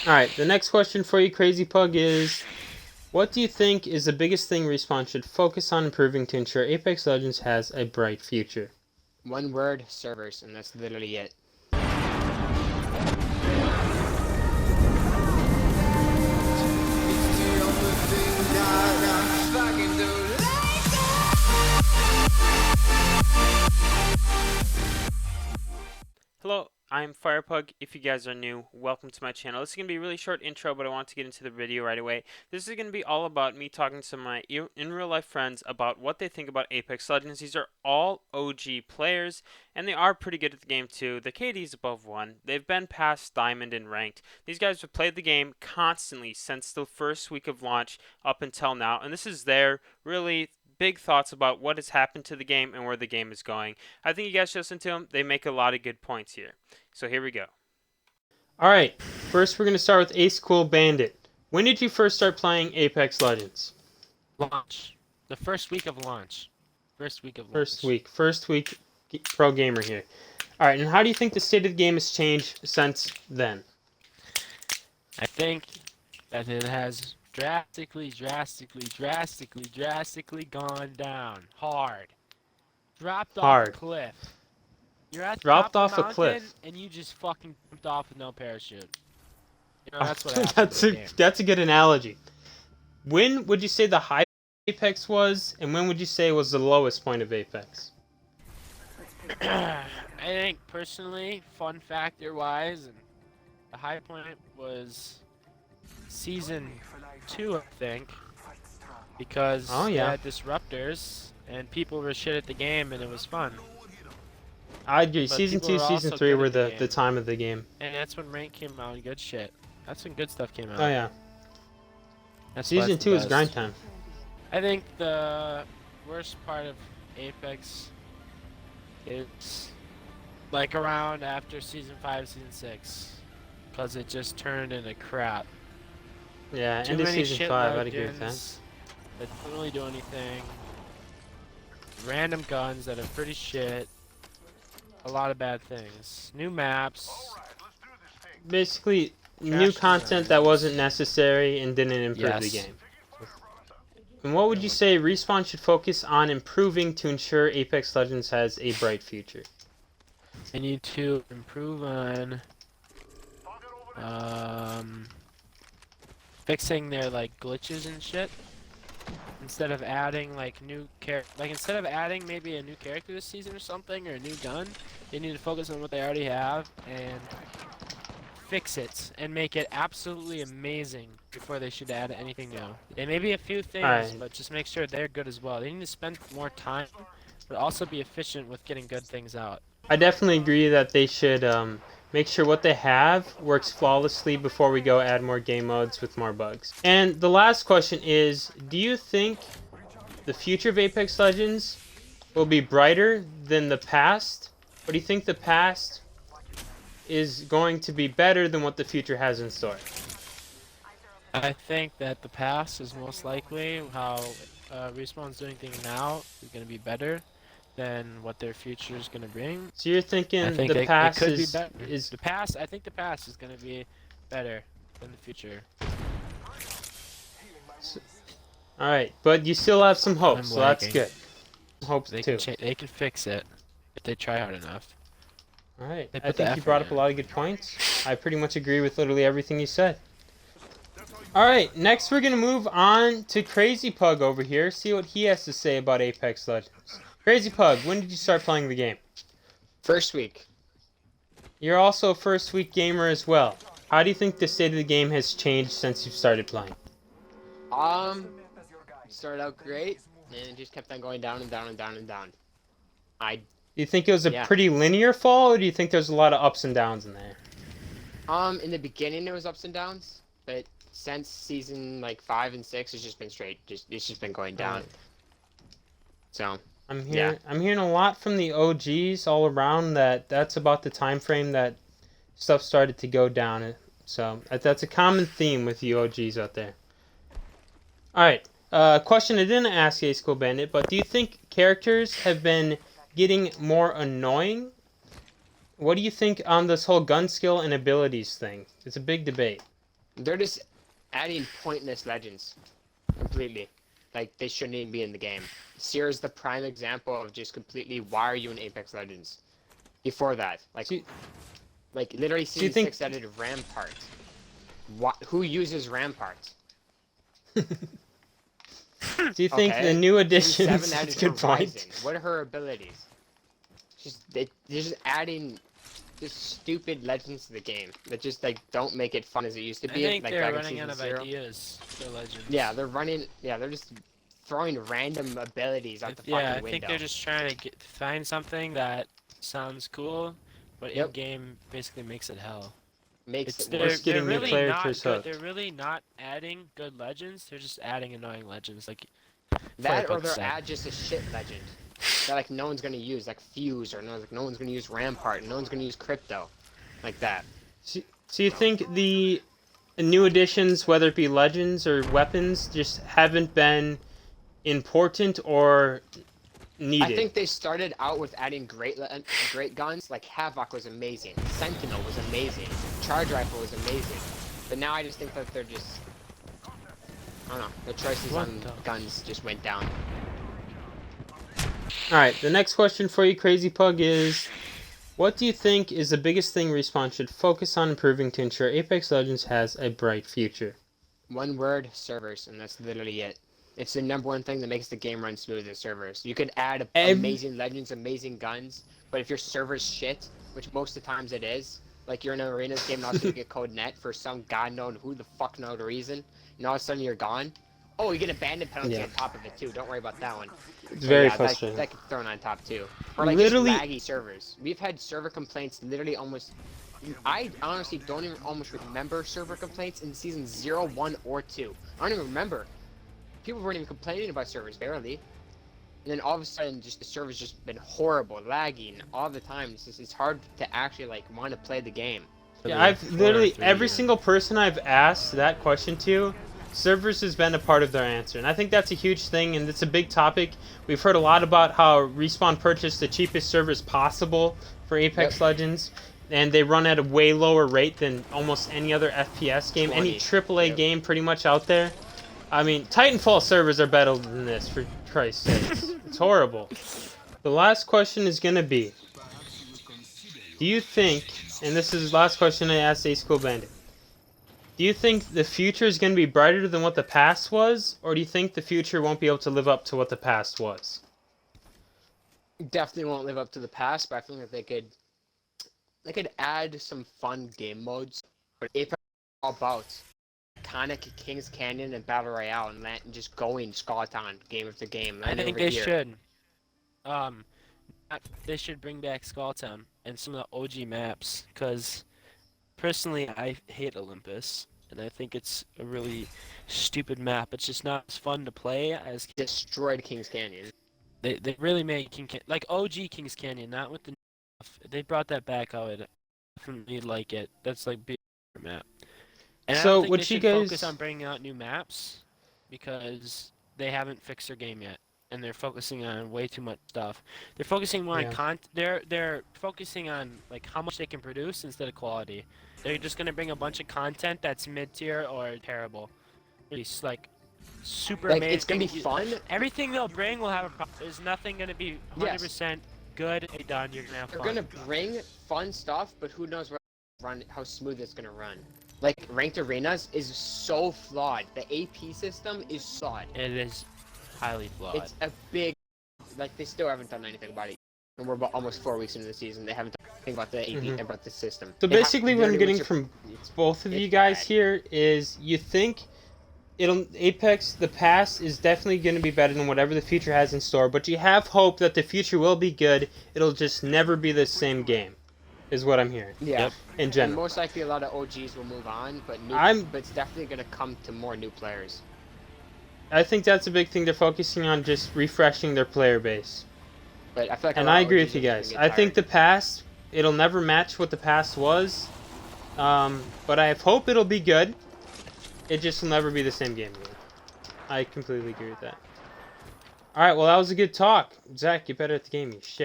Alright, the next question for you, CrazyPug, is what do you think is the biggest thing Respawn should focus on improving to ensure Apex Legends has a bright future? One word, servers, and that's literally it. Hello, I'm FirePug. If you guys are new, welcome to my channel. This is going to be a really short intro, but I want to get into the video right away. This is going to be all about me talking to my in real life friends about what they think about Apex Legends. These are all OG players, and they are pretty good at the game too. The KD is above 1. They've been past Diamond and Ranked. These guys have played the game constantly since the first week of launch up until now, and this is their really big thoughts about what has happened to the game and where the game is going. I think you guys should listen to them. They make a lot of good points here. So here we go. Alright, first we're going to start with AceCOOLBandit. When did you first start playing Apex Legends? Launch. The first week of launch. First week Pro gamer here. Alright, and how do you think the state of the game has changed since then? I think that it has drastically gone down. Hard. Dropped off a cliff. You're at the top of the mountain, and you just fucking jumped off with no parachute. You know, that's what happened. That's a good analogy. When would you say the high Apex was, and when would you say was the lowest point of Apex? I think, personally, fun factor-wise, and the high point was Season 2, I think, because they had disruptors, and people were shit at the game, and it was fun. I agree. Season 2, Season 3 were the time of the game. And that's when rank came out and good shit. That's when good stuff came out. Oh, yeah. That's Season 2 is grind time. I think the worst part of Apex is like around after Season 5, Season 6. Because it just turned into crap. Yeah, into Season 5, I'd agree with that. That don't really do anything. Random guns that are pretty shit. A lot of bad things. New maps. Basically, new content that wasn't necessary and didn't improve the game. And what would you say Respawn should focus on improving to ensure Apex Legends has a bright future? They need to improve on fixing their like glitches and shit. Instead of adding like instead of adding maybe a new character this season or something, or a new gun, they need to focus on what they already have and fix it and make it absolutely amazing before they should add anything new. And maybe a few things, but just make sure they're good as well. They need to spend more time, but also be efficient with getting good things out. I definitely agree that they should make sure what they have works flawlessly before we go add more game modes with more bugs. And the last question is, do you think the future of Apex Legends will be brighter than the past? Or do you think the past is going to be better than what the future has in store? I think that the past is most likely how Respawn's doing things now is going to be better than what their future is going to bring. So you're thinking the past is the past? I think the past is going to be better than the future. All right, but you still have some hope, so that's good. Hope too. They can fix it if they try hard enough. All right, I think you brought up a lot of good points. I pretty much agree with literally everything you said. All right, next we're gonna move on to CrazyPug over here. See what he has to say about Apex Legends. CrazyPug, when did you start playing the game? First week. You're also a first week gamer as well. How do you think the state of the game has changed since you've started playing? Started out great, and it just kept on going down and down and down and down. Do you think it was a pretty linear fall, or do you think there's a lot of ups and downs in there? In the beginning there was ups and downs, but since season like 5 and 6, it's just been straight. It's just been going down. So I'm hearing a lot from the OGs all around that's about the time frame that stuff started to go down. So that's a common theme with the OGs out there. All right, question I didn't ask AceCOOLBandit, but do you think characters have been getting more annoying? What do you think on this whole gun skill and abilities thing? It's a big debate. They're just adding pointless legends completely. Like, they shouldn't even be in the game. Seer's the prime example of just completely, why are you in Apex Legends? Before that, like, literally do you Season think 6 added Rampart. Who uses Rampart? do you think the Okay. new Season additions? 7 added Good point. Horizon. What are her abilities? They're just adding just stupid legends to the game that just like don't make it fun as it used to I be. think Like they're back in running out Season of 0. ideas for legends. Yeah, they're just throwing random abilities out the fucking Yeah, I window. think they're just trying to find something that sounds cool, but Yep. in game basically makes it hell. Makes it They're, worse. Just getting new really characters not good. hooked. They're really not adding good legends. They're just adding annoying legends, like That or FirePug they'll said. add just a shit legend that like no one's gonna use, like Fuse, or no one's gonna use Rampart, and no one's gonna use Crypto, like that. So you think the new additions, whether it be legends or weapons, just haven't been important or I needed? think they started out with adding great guns, like Havoc was amazing, Sentinel was amazing, Charge Rifle was amazing, but now I just think that they're just, I don't know, the choices on guns just went down. Alright, the next question for you, CrazyPug, is what do you think is the biggest thing Respawn should focus on improving to ensure Apex Legends has a bright future? One word, servers, and that's literally it. It's the #1 thing that makes the game run smooth is servers. You could add amazing legends, amazing guns, but if your server's shit, which most of the times it is, like you're in an arenas game and all of a sudden you get code net for some god known who the fuck knows reason, and all of a sudden you're gone. Oh, you get abandoned penalty on top of it too. Don't worry about that one. It's But very yeah, frustrating. that gets thrown on top too. Or like Literally, just laggy servers. We've had server complaints literally almost. I honestly don't even almost remember server complaints in season 0, 1, or 2. I don't even remember. People weren't even complaining about servers, barely. And then all of a sudden, just the server's just been horrible, lagging all the time. It's hard to actually like want to play the game. yeah, I've literally every single person I've asked that question to, servers has been a part of their answer, and I think that's a huge thing, and it's a big topic. We've heard a lot about how Respawn purchased the cheapest servers possible for Apex Legends, and they run at a way lower rate than almost any other FPS game, any AAA game pretty much out there. I mean, Titanfall servers are better than this, for Christ's sakes. It's horrible. The last question is going to be, do you think, and this is the last question I asked AceCOOLBandit, do you think the future is going to be brighter than what the past was, or do you think the future won't be able to live up to what the past was? Definitely won't live up to the past, but I feel like they could add some fun game modes. But Apex is all about iconic Kings Canyon and Battle Royale and just going Skeleton game after game. I think they should. They should bring back Skulltown and some of the OG maps, because personally I hate Olympus, and I think it's a really stupid map. It's just not as fun to play as Destroyed Kings Canyon. they really made like OG Kings Canyon, not with the. If they brought that back, I would definitely like it. That's like big map. And So, I don't think would they you should guys focus on bringing out new maps, because they haven't fixed their game yet, and they're focusing on way too much stuff. They're focusing more on they're focusing on like how much they can produce instead of quality. They're just gonna bring a bunch of content that's mid-tier or terrible. It's like super Like, amazing. it's gonna be fun. Everything they'll bring will have a problem. There's nothing gonna be 100% good and done. You're gonna have They're fun. gonna bring fun stuff, but who knows how smooth it's gonna run. Like ranked arenas is so flawed. The AP system is flawed. It is highly flawed. It's a big, like they still haven't done anything about it. And we're about almost 4 weeks into the season. They haven't done anything about the AP about the system. So basically, what I'm getting from both of you guys here is you think Apex, the past is definitely going to be better than whatever the future has in store, but you have hope that the future will be good. It'll just never be the same game, is what I'm hearing. Yeah. In general. And most likely a lot of OGs will move on, but but it's definitely going to come to more new players. I think that's a big thing. They're focusing on just refreshing their player base. But I feel like and I agree with you guys. I think the past, it'll never match what the past was. But I hope it'll be good. It just will never be the same game again. I completely agree with that. Alright, well that was a good talk. Zach, get better at the game, you shit.